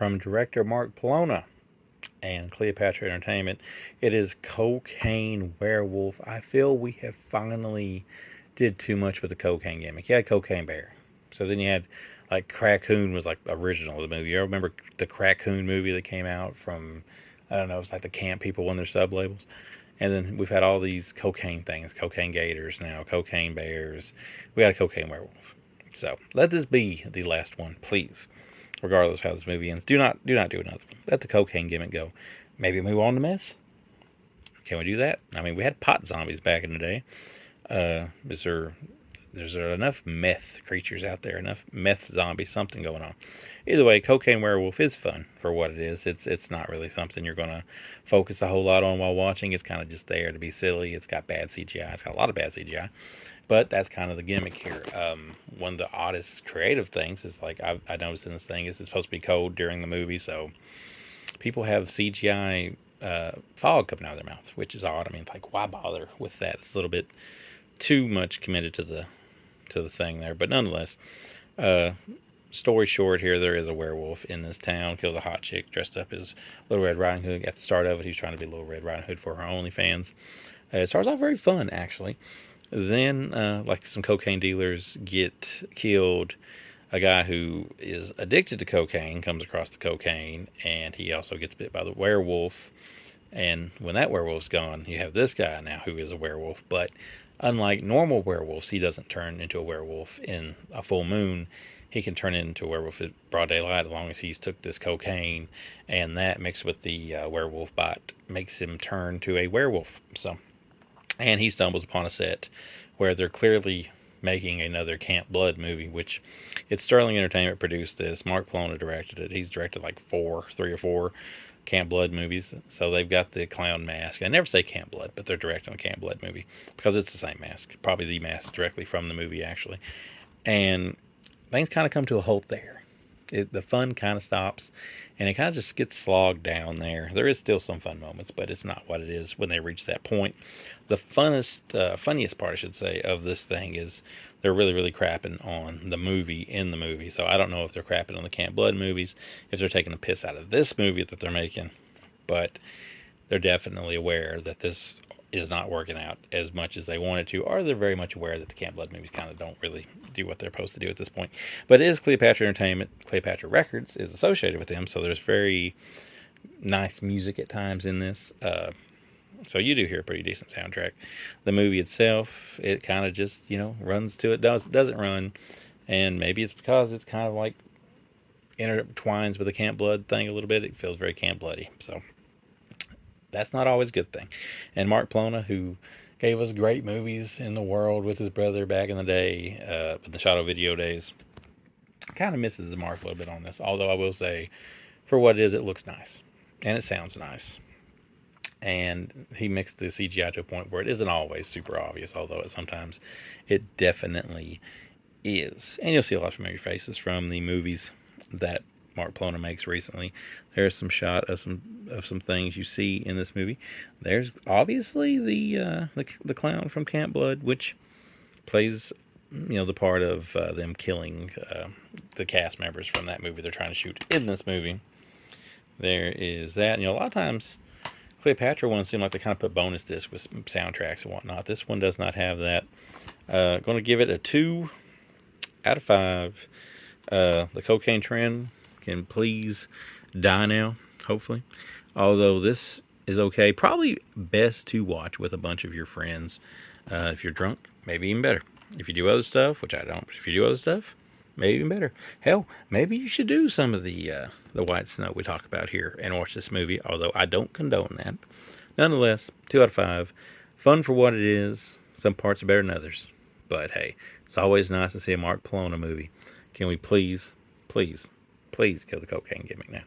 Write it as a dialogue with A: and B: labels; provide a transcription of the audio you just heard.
A: from director Mark Polonia and Cleopatra Entertainment. It is Cocaine Werewolf. I feel we have finally did too much with the cocaine gimmick. You had Cocaine Bear. So then you had, like, Crackoon was like the original of the movie. You remember the Crackoon movie that came out from, I don't know, it's like the camp people when they're sub labels. And then we've had all these cocaine things, cocaine gators now, cocaine bears. We got a cocaine werewolf. So let this be the last one, please. Regardless of how this movie ends, do not do another one. Let the cocaine gimmick go. Maybe move on to meth. Can we do that? I mean, we had pot zombies back in the day. Is there enough meth creatures out there? Enough meth zombies? Something going on. Either way, Cocaine Werewolf is fun for what it is. It's not really something you're going to focus a whole lot on while watching. It's kind of just there to be silly. It's got bad CGI. It's got a lot of bad CGI. But that's kind of the gimmick here. One of the oddest creative things is, like, I noticed in this thing is it's supposed to be cold during the movie, so people have CGI fog coming out of their mouth, which is odd. I mean, like, why bother with that? It's a little bit too much committed to the thing there. But nonetheless, story short here, there is a werewolf in this town, kills a hot chick dressed up as Little Red Riding Hood. At the start of it, he's trying to be Little Red Riding Hood for her OnlyFans. It starts off very fun, actually. Then, like, some cocaine dealers get killed. A guy who is addicted to cocaine comes across the cocaine, and he also gets bit by the werewolf. And when that werewolf's gone, you have this guy now who is a werewolf. But unlike normal werewolves, he doesn't turn into a werewolf in a full moon. He can turn into a werewolf at broad daylight as long as he's took this cocaine, and that mixed with the werewolf bite makes him turn to a werewolf. And he stumbles upon a set where they're clearly making another Camp Blood movie, which it's Sterling Entertainment produced this. Mark Polonia directed it. He's directed like 3 or 4 Camp Blood movies. So they've got the clown mask. I never say Camp Blood, but they're directing a Camp Blood movie because it's the same mask. Probably the mask directly from the movie, actually. And things kind of come to a halt there. The fun kind of stops, and it kind of just gets slogged down there. There is still some fun moments, but it's not what it is when they reach that point. The funniest part, I should say, of this thing is they're really, really crapping on the movie in the movie. So I don't know if they're crapping on the Camp Blood movies, if they're taking a piss out of this movie that they're making, but they're definitely aware that this is not working out as much as they wanted to, or they're very much aware that the Camp Blood movies kind of don't really do what they're supposed to do at this point. But it is Cleopatra Entertainment. Cleopatra Records is associated with them, so there's very nice music at times in this. So you do hear a pretty decent soundtrack. The movie itself, it kind of just, runs to it, doesn't run. And maybe it's because it's kind of like intertwines with the Camp Blood thing a little bit. It feels very Camp Bloody. So that's not always a good thing. And Mark Polonia, who gave us great movies in the world with his brother back in the day, in the Shadow Video days, kind of misses the mark a little bit on this. Although I will say, for what it is, it looks nice. And it sounds nice. And he mixed the CGI to a point where it isn't always super obvious, although sometimes it definitely is. And you'll see a lot of familiar faces from the movies that Mark Polonia makes recently. There's some shot of some things you see in this movie. There's obviously the clown from Camp Blood, which plays the part of them killing the cast members from that movie they're trying to shoot in this movie. There is that. A lot of times Cleopatra ones seem like they kind of put bonus discs with soundtracks and whatnot. This one does not have that. Going to give it a 2 out of 5. The cocaine trend can please die now, hopefully. Although this is okay. Probably best to watch with a bunch of your friends. If you're drunk, maybe even better. If you do other stuff, which I don't, but if you do other stuff, maybe even better. Hell, maybe you should do some of the white snow we talk about here and watch this movie, although I don't condone that. Nonetheless, 2 out of 5. Fun for what it is. Some parts are better than others. But hey, it's always nice to see a Mark Polonia movie. Can we please kill the cocaine gimmick now?